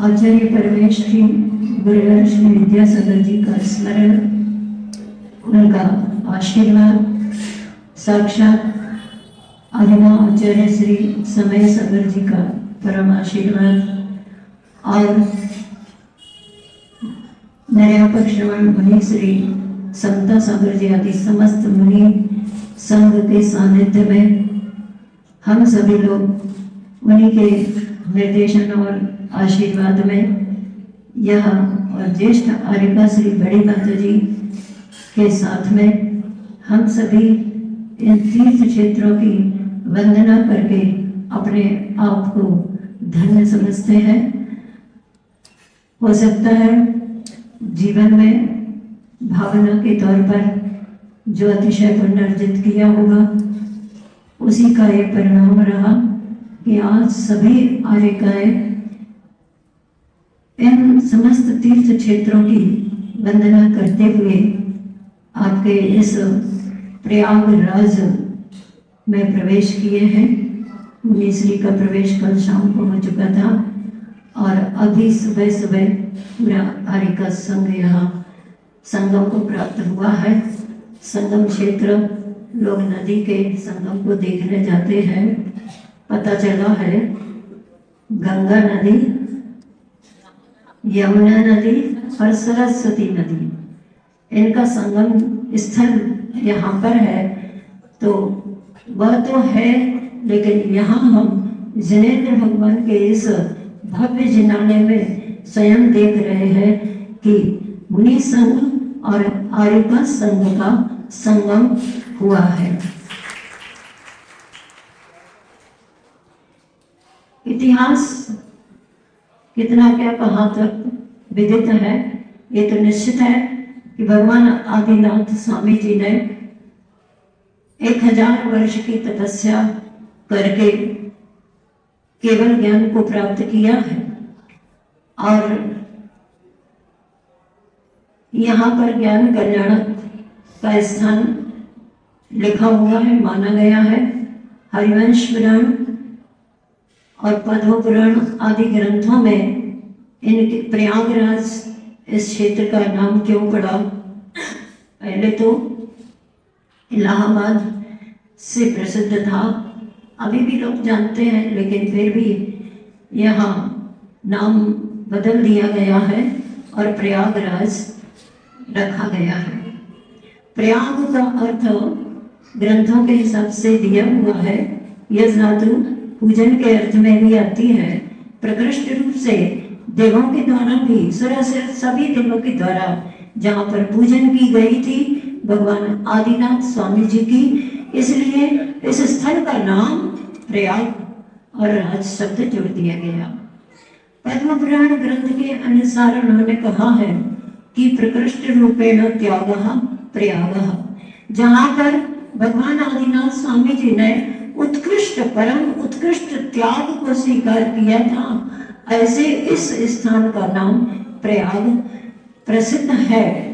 आचार्य परमेश श्री गुरुवर श्री विद्यासागर जी का स्मरण, उनका आशीर्वाद, साक्षात आदिमा आचार्य श्री समय सागर जी का परम आशीर्वाद और निर्यापक श्रवण मुनि श्री समता सागर जी आदि समस्त मुनि संघ के सानिध्य में हम सभी लोग मुनि के निर्देशन और आशीर्वाद में यह और ज्येष्ठ आर्यका श्री बड़ी माता जी के साथ में हम सभी इन तीर्थ क्षेत्रों की वंदना करके अपने आप को धन्य समझते हैं। हो सकता है जीवन में भावना के तौर पर जो अतिशय पुनर्जित किया होगा उसी का ये परिणाम रहा कि आज सभी आर्यकाएं इन समस्त तीर्थ क्षेत्रों की वंदना करते हुए आपके इस प्रयागराज में प्रवेश किए हैं। मुनीश्री का प्रवेश कल शाम को हो चुका था और अभी सुबह सुबह पूरा आर्यका संघ यहाँ संगम को प्राप्त हुआ है। संगम क्षेत्र लोग नदी के संगम को देखने जाते हैं। पता चला है गंगा नदी, यमुना नदी और सरस्वती नदी इनका संगम स्थल यहाँ पर है। तो वह तो है, लेकिन यहाँ हम जिनेंद्र भगवान के इस भव्य जिनालय में स्वयं देख रहे हैं कि मुनि संघ और आर्यका संघ का संगम हुआ है। इतिहास कितना क्या कहाँ तक विदित है, ये तो निश्चित है कि भगवान आदिनाथ स्वामी जी ने 1000 वर्ष की तपस्या करके केवल ज्ञान को प्राप्त किया है और यहाँ पर ज्ञान कल्याण का स्थान लिखा हुआ है, माना गया है। हरिवंश पुराण और पद्म पुराण आदि ग्रंथों में इनके प्रयागराज इस क्षेत्र का नाम क्यों पड़ा? पहले तो इलाहाबाद से प्रसिद्ध था, अभी भी लोग जानते हैं, लेकिन फिर भी यहाँ नाम बदल दिया गया है और प्रयागराज रखा गया है। प्रयाग का अर्थ ग्रंथों के हिसाब से दिया हुआ है। यह धातु पूजन के अर्थ में भी आती है। प्रकृष्ट रूप से देवों के द्वारा भी, सरासर सभी देवों के द्वारा जहाँ पर पूजन की गई थी भगवान आदिनाथ स्वामी जी की, इसलिए इस स्थल का नाम प्रयाग और राज शब्द जोड़ दिया गया। पद्म पुराण ग्रंथ के अनुसार उन्होंने कहा है कि प्रकृष्ट रूपेण त्यागः प्रयागः, जहाँ पर भगवान आदिनाथ स्वामी जी ने उत्कृष्ट परम उत्कृष्ट त्याग को स्वीकार किया था, ऐसे इस स्थान का नाम प्रयाग प्रसिद्ध है।